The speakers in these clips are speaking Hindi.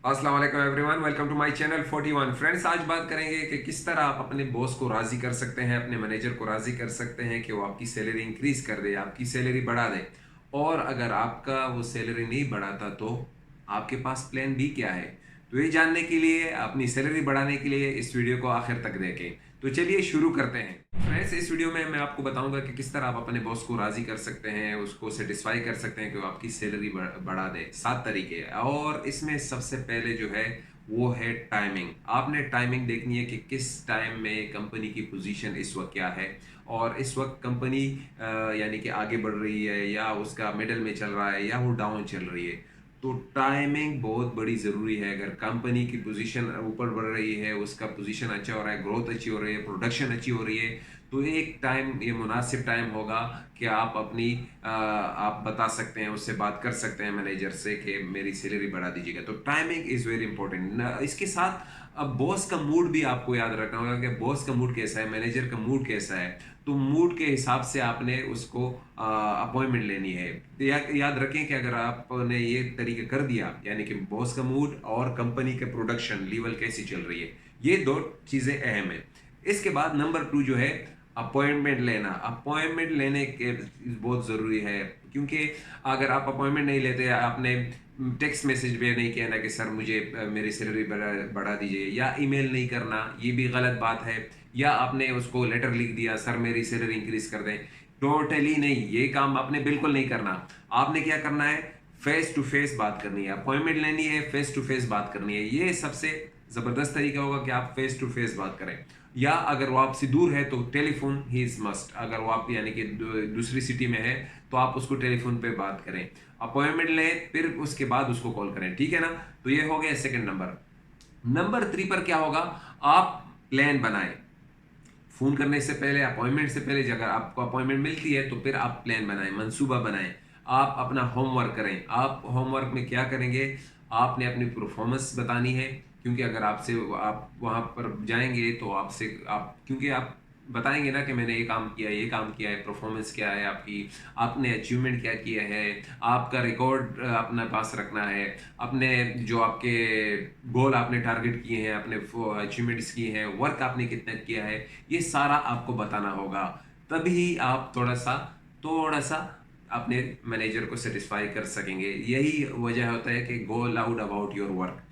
अस्सलाम वालेकुम everyone, welcome to my channel 41। Friends, आज बात करेंगे कि किस तरह आप अपने बॉस को राज़ी कर सकते हैं, अपने मैनेजर को राज़ी कर सकते हैं कि वो आपकी सैलरी इंक्रीज़ कर दे, आपकी सैलरी बढ़ा दे। और अगर आपका वो सैलरी नहीं बढ़ाता तो आपके पास प्लान बी क्या है? तो ये जानने के लिए, अपनी सैलरी बढ़ाने के लिए इस वीडियो को आखिर तक देखें। तो चलिए शुरू करते हैं। फ्रेंड्स, इस वीडियो में मैं आपको बताऊंगा कि किस तरह आप अपने बॉस को राज़ी कर सकते हैं, उसको सेटिस्फाई कर सकते हैं कि वो आपकी सैलरी बढ़ा दे। 7 तरीके, और इसमें सबसे पहले जो है वो है टाइमिंग। आपने टाइमिंग देखनी है कि किस टाइम में कंपनी की पोजीशन इस वक्त क्या है, और इस वक्त कंपनी यानी कि आगे बढ़ रही है या उसका मिडल में चल रहा है या वो डाउन चल रही है। तो टाइमिंग बहुत बड़ी ज़रूरी है। अगर कंपनी की पोजीशन ऊपर बढ़ रही है, उसका पोजीशन अच्छा हो रहा है, ग्रोथ अच्छी हो रही है, प्रोडक्शन अच्छी हो रही है, तो एक टाइम, ये मुनासिब टाइम होगा कि आप अपनी आप बता सकते हैं, उससे बात कर सकते हैं मैनेजर से कि मेरी सैलरी बढ़ा दीजिएगा। तो टाइमिंग इज़ वेरी इंपॉर्टेंट। इसके साथ अब बॉस का मूड भी आपको याद रखना होगा कि बॉस का मूड कैसा है, मैनेजर का मूड कैसा है। तो मूड के हिसाब से आपने उसको अपॉइंटमेंट लेनी है। याद रखें कि अगर आपने ये तरीके कर दिया, यानी कि बॉस का मूड और कंपनी के प्रोडक्शन लेवल कैसी चल रही है, ये दो चीज़ें अहम है। इसके बाद नंबर 2 जो है अपॉइंटमेंट लेना। अपॉइंटमेंट लेने के बहुत ज़रूरी है, क्योंकि अगर आप अपॉइंटमेंट नहीं लेते, आपने टेक्स्ट मैसेज भी नहीं किया ना कि सर मुझे मेरी सैलरी बढ़ा दीजिए, या ईमेल नहीं करना, ये भी गलत बात है। या आपने उसको लेटर लिख दिया, सर मेरी सैलरी इंक्रीज कर दें, टोटली नहीं, ये काम आपने बिल्कुल नहीं करना। आपने क्या करना है, फेस टू फेस बात करनी है। अपॉइंटमेंट लेनी है, फेस टू फेस बात करनी है। ये सबसे ज़बरदस्त तरीका होगा कि आप फेस टू फेस बात करें। या अगर वो आपसे दूर है तो टेलीफोन ही इज़ मस्ट। अगर वो आप यानी कि दूसरी सिटी में है तो आप उसको टेलीफोन पे बात करें, अपॉइंटमेंट लें, फिर उसके बाद उसको कॉल करें। ठीक है ना? तो ये हो गया सेकंड नंबर। नंबर 3 पर क्या होगा, आप प्लान बनाएं। फ़ोन करने से पहले, अपॉइंटमेंट से पहले, अगर आपको अपॉइंटमेंट मिलती है तो फिर आप प्लान बनाएं, मंसूबा बनाएं। आप अपना होमवर्क करें। आप होमवर्क में क्या करेंगे, आपने अपनी परफॉर्मेंस बतानी है। क्योंकि अगर आपसे आप वहाँ पर जाएंगे तो आपसे आप, क्योंकि आप बताएंगे ना कि मैंने ये काम किया है, परफॉर्मेंस क्या है आपकी, आपने अचीवमेंट क्या किया है, आपका रिकॉर्ड अपने पास रखना है, अपने जो आपके गोल आपने टारगेट किए हैं, अपने अचीवमेंट्स किए हैं, वर्क आपने कितना किया है, ये सारा आपको बताना होगा। तभी आप थोड़ा सा अपने मैनेजर को सेटिस्फाई कर सकेंगे। यही वजह होता है कि गो loud about your work.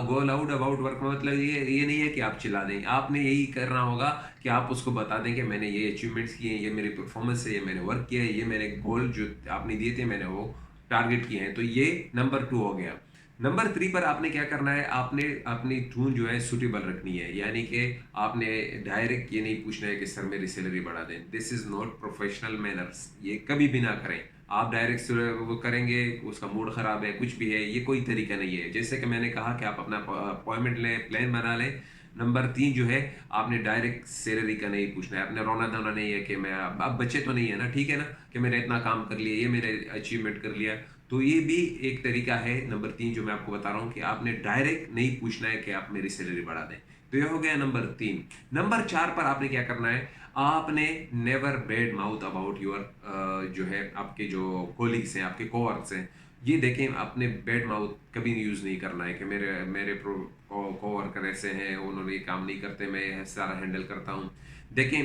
Go loud about work में मतलब ये नहीं है कि आप चिल्ला दें। आपने यही करना होगा कि आप उसको बता दें कि मैंने ये अचीवमेंट्स किए हैं, ये मेरी परफॉर्मेंस है, ये मैंने वर्क किया है, ये मैंने गोल जो आपने दिए थे मैंने वो टारगेट किए हैं। तो ये नंबर 2 हो गया। नंबर 3 पर आपने क्या करना है, आपने अपनी टून जो है सूटेबल रखनी है। यानी कि आपने डायरेक्ट ये नहीं पूछना है कि सर मेरी सैलरी बढ़ा दें। This is not professional manners, ये कभी भी ना करें। आप डायरेक्ट वो करेंगे, उसका मूड ख़राब है, कुछ भी है, ये कोई तरीका नहीं है। जैसे कि मैंने कहा कि आप अपना अपॉइंटमेंट लें, प्लान बना लें। नंबर 3 जो है, आपने डायरेक्ट सैलरी का नहीं पूछना है। आपने रोना धोना नहीं है कि मैं, अब बच्चे तो नहीं है ना, ठीक है ना, कि मैंने इतना काम कर लिया, ये मैंने अचीवमेंट कर लिया। तो ये भी एक तरीका है नंबर 3 जो मैं आपको बता रहा हूँ, कि आपने डायरेक्ट नहीं पूछना है कि आप मेरी सैलरी बढ़ा दें। तो ये हो गया नंबर 3। नंबर 4 पर आपने क्या करना है, आपने never bad mouth about your जो है आपके जो कोलिग्स हैं, आपके कोवर्क्स हैं। ये देखें, आपने बैड माउथ कभी यूज़ नहीं करना है कि मेरे मेरे कोवर्कर ऐसे हैं, उन्होंने ये काम नहीं करते, मैं सारा हैंडल करता हूँ। देखें,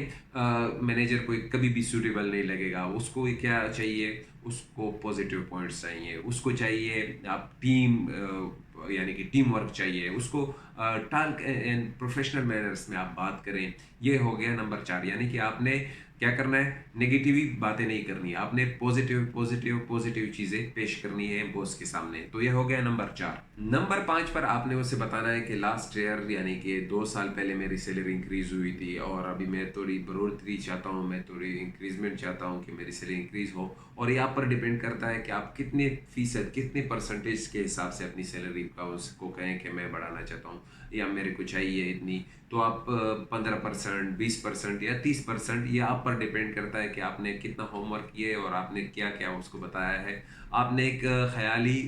मैनेजर को कभी भी सूटेबल नहीं लगेगा। उसको क्या चाहिए, उसको पॉजिटिव पॉइंट्स चाहिए, उसको चाहिए आप टीम, यानी कि टीम वर्क चाहिए उसको। टास्क एंड प्रोफेशनल मैनर्स में आप बात करें। ये हो गया नंबर 4। यानी कि आपने क्या करना है, नेगेटिव बातें नहीं करनी है, आपने पॉजिटिव पॉजिटिव पॉजिटिव चीज़ें पेश करनी है बॉस के सामने। तो ये हो गया नंबर 4। नंबर 5 पर आपने उसे बताना है कि लास्ट ईयर, यानी कि 2 साल पहले मेरी सैलरी इंक्रीज हुई थी, और अभी मैं थोड़ी बढ़ोतरी चाहता हूँ, मैं थोड़ी इंक्रीजमेंट चाहता हूँ कि मेरी सैलरी इंक्रीज हो। और ये आप पर डिपेंड करता है कि आप कितने फीसद, कितने परसेंटेज के हिसाब से अपनी सैलरी का उसको कहें कि मैं बढ़ाना चाहता हूँ, या मेरे को चाहिए इतनी। तो आप 15%, 20% या 30%, ये आप पर डिपेंड करता है कि आपने कितना होमवर्क किया है और आपने क्या क्या उसको बताया है। आपने एक ख्याली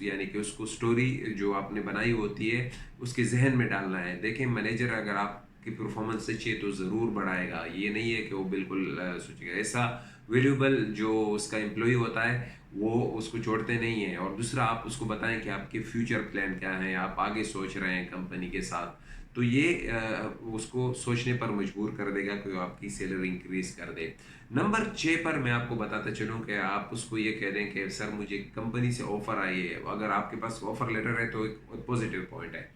यानी कि उसको स्टोरी जो आपने बनाई होती है उसके जहन में डालना है। देखें, मैनेजर अगर आपकी परफॉर्मेंस अच्छी है तो ज़रूर बढ़ाएगा। ये नहीं है कि वो बिल्कुल सोचेगा। ऐसा वैल्यूबल जो उसका एम्प्लॉय होता है वो उसको छोड़ते नहीं हैं। और दूसरा, आप उसको बताएं कि आपके फ्यूचर प्लान क्या हैं, आप आगे सोच रहे हैं कंपनी के साथ, तो ये उसको सोचने पर मजबूर कर देगा कि वो आपकी सैलरी इंक्रीज कर दे। नंबर 6 पर मैं आपको बताता चलूँ कि आप उसको ये कह दें कि सर मुझे कंपनी से ऑफर आई है। अगर आपके पास ऑफर लेटर है तो एक पॉजिटिव पॉइंट है।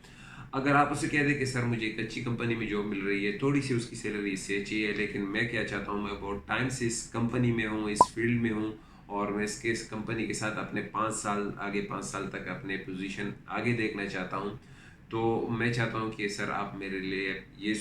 अगर आप उसे कह दें कि सर मुझे एक अच्छी कंपनी में जॉब मिल रही है, थोड़ी सी उसकी सैलरी इससे अच्छी है, लेकिन मैं क्या चाहता हूँ, मैं बहुत टाइम से इस कंपनी में हूँ, इस फील्ड में हूँ, और मैं इस कंपनी के साथ अपने 5 साल आगे, 5 साल तक अपने पोजीशन आगे देखना चाहता हूँ। तो मैं चाहता हूँ कि सर आप मेरे लिए ये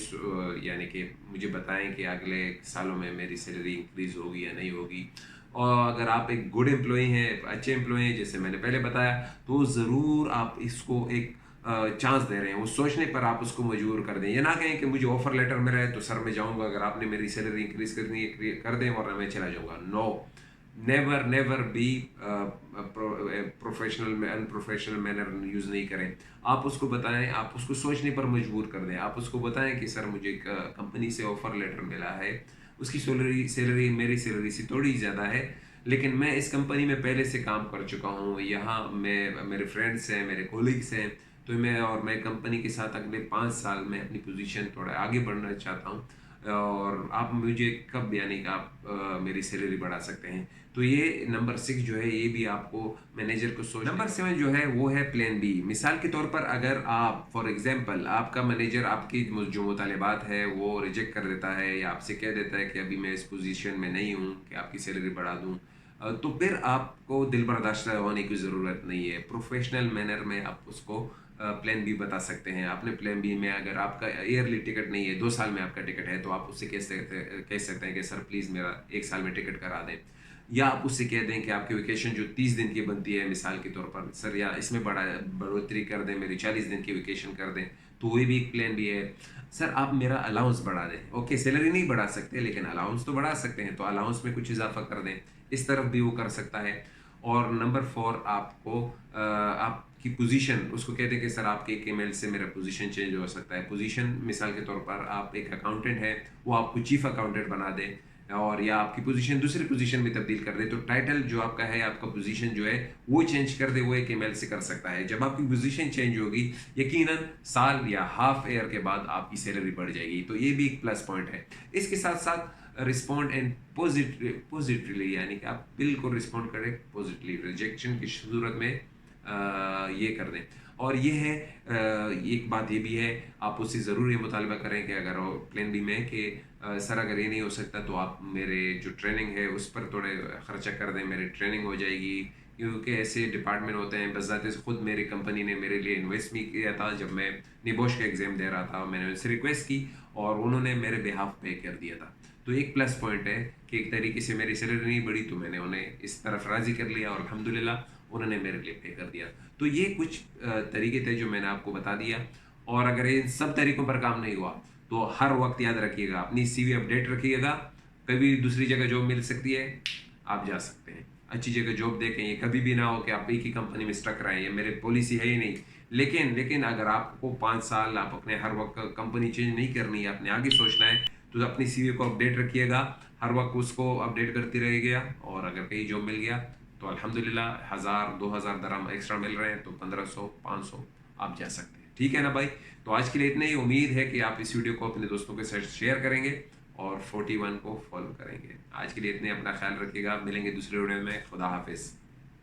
यानी कि मुझे बताएं कि अगले सालों में मेरी सैलरी इंक्रीज होगी या नहीं होगी। और अगर आप एक गुड एम्प्लॉई हैं, अच्छे एम्प्लॉई हैं, जैसे मैंने पहले बताया, तो ज़रूर आप इसको एक चांस दे रहे हैं। वो सोचने पर आप उसको मजबूर कर दें। ये ना कहें कि मुझे ऑफर लेटर मिला है तो सर मैं जाऊंगा अगर आपने मेरी सैलरी इंक्रीज करनी है कर दें, वरना मैं चला जाऊंगा। No, never never be professional में अनप्रोफेशनल मैनर यूज़ नहीं करें। आप उसको बताएं, आप उसको सोचने पर मजबूर कर दें। आप उसको बताएं कि सर मुझे कंपनी से ऑफर लेटर मिला है, उसकी सैलरी सैलरी मेरी सैलरी से थोड़ी ज़्यादा है, लेकिन मैं इस कंपनी में पहले से काम कर चुका हूँ, यहाँ मैं मेरे फ्रेंड्स हैं, मेरे कोलीग्स हैं, तो मैं कंपनी के साथ अगले 5 साल में अपनी पोजीशन थोड़ा आगे बढ़ना चाहता हूँ, और आप मुझे कब यानी कि आप मेरी सैलरी बढ़ा सकते हैं। तो ये नंबर 6 जो है, ये भी आपको मैनेजर को सोच। नंबर 7 जो है वो है प्लान बी। मिसाल के तौर पर अगर आप फॉर एग्जांपल आपका मैनेजर आपकी जो मुतालिबात है वो रिजेक्ट कर देता है, या आपसे कह देता है कि अभी मैं इस पोजीशन में नहीं हूँ कि आपकी सैलरी बढ़ा दूँ, तो फिर आपको दिल बर्दाश्त होने की ज़रूरत नहीं है। प्रोफेशनल मैनर में आप उसको प्लान बी बता सकते हैं। अपने प्लान बी में अगर आपका ईयरली टिकट नहीं है, 2 साल में आपका टिकट है, तो आप उससे कह सकते हैं कि सर प्लीज़ मेरा 1 साल में टिकट करा दें। या आप उससे कह दें कि आपकी वेकेशन जो 30 दिन की बनती है मिसाल के तौर पर, सर या इसमें बढ़ोतरी कर दें, मेरी 40 दिन की वेकेशन कर दें, तो वो भी एक प्लान भी है। सर आप मेरा अलाउंस बढ़ा दें। ओके, सैलरी नहीं बढ़ा सकते लेकिन अलाउंस तो बढ़ा सकते हैं, तो अलाउंस में कुछ इजाफा कर दें। इस तरफ भी वो कर सकता है। और नंबर 4, आपको आपकी पोजीशन उसको कहते हैं कि सर आपके एक ईमेल से मेरा पोजीशन चेंज हो सकता है। पोजीशन मिसाल के तौर पर आप एक अकाउंटेंट है, वो आपको चीफ अकाउंटेंट बना दे, और या आपकी पोजीशन दूसरी पोजीशन में तब्दील कर दे, तो टाइटल जो आपका है, आपका पोजीशन जो है वो चेंज कर दे, वो एक ईमेल से कर सकता है। जब आपकी पोजीशन चेंज होगी, यकीनन साल या हाफ ईयर के बाद आपकी सैलरी बढ़ जाएगी। तो ये भी एक प्लस पॉइंट है। इसके साथ साथ रिस्पॉन्ड एंड पॉजिटिवली, यानी कि आप बिल्कुल रिस्पॉन्ड करें पॉजिटिवली, रिजेक्शन की सूरत में ये कर दें। और ये है एक बात ये भी है, आप उससे ज़रूर ये मुतालबा करें कि अगर प्लान बी में कि सर अगर ये नहीं हो सकता तो आप मेरे जो ट्रेनिंग है उस पर थोड़े खर्चा कर दें, मेरी ट्रेनिंग हो जाएगी। क्योंकि ऐसे डिपार्टमेंट होते हैं, बज़ाते से खुद मेरी कंपनी ने मेरे लिए इन्वेस्ट भी किया था। जब मैं निबोश का एग्ज़ाम दे रहा था, मैंने उनसे रिक्वेस्ट की और उन्होंने मेरे बिहाफ पे कर दिया था। तो एक प्लस पॉइंट है कि एक तरीके से मेरी सैलरी नहीं बढ़ी तो मैंने उन्हें इस तरफ राज़ी कर लिया, और अल्हम्दुलिल्लाह उन्होंने मेरे लिए पे कर दिया। तो ये कुछ तरीके थे जो मैंने आपको बता दिया। और अगर इन सब तरीकों पर काम नहीं हुआ तो हर वक्त याद रखिएगा, अपनी सीवी अपडेट रखिएगा। कभी दूसरी जगह जॉब मिल सकती है, आप जा सकते हैं। अच्छी जगह जॉब देखें, ये कभी भी ना हो कि आप एक ही कंपनी में स्टक रहें, ये मेरे पॉलिसी है ही नहीं। लेकिन अगर आपको 5 साल आप अपने हर वक्त कंपनी चेंज नहीं करनी है, अपने आगे सोचना है, तो अपनी सीवी को अपडेट रखिएगा, हर वक्त उसको अपडेट करती रहिएगा। और अगर कहीं जॉब मिल गया तो अल्हम्दुलिल्लाह 1000-2000 दरहम एक्स्ट्रा मिल रहे हैं, तो 1500-500 आप जा सकते हैं। ठीक है ना भाई? तो आज के लिए इतना ही। उम्मीद है कि आप इस वीडियो को अपने दोस्तों के साथ शेयर करेंगे और 41 को फॉलो करेंगे। आज के लिए इतने, अपना ख्याल रखिएगा। मिलेंगे दूसरे वीडियो में। खुदा हाफिज़।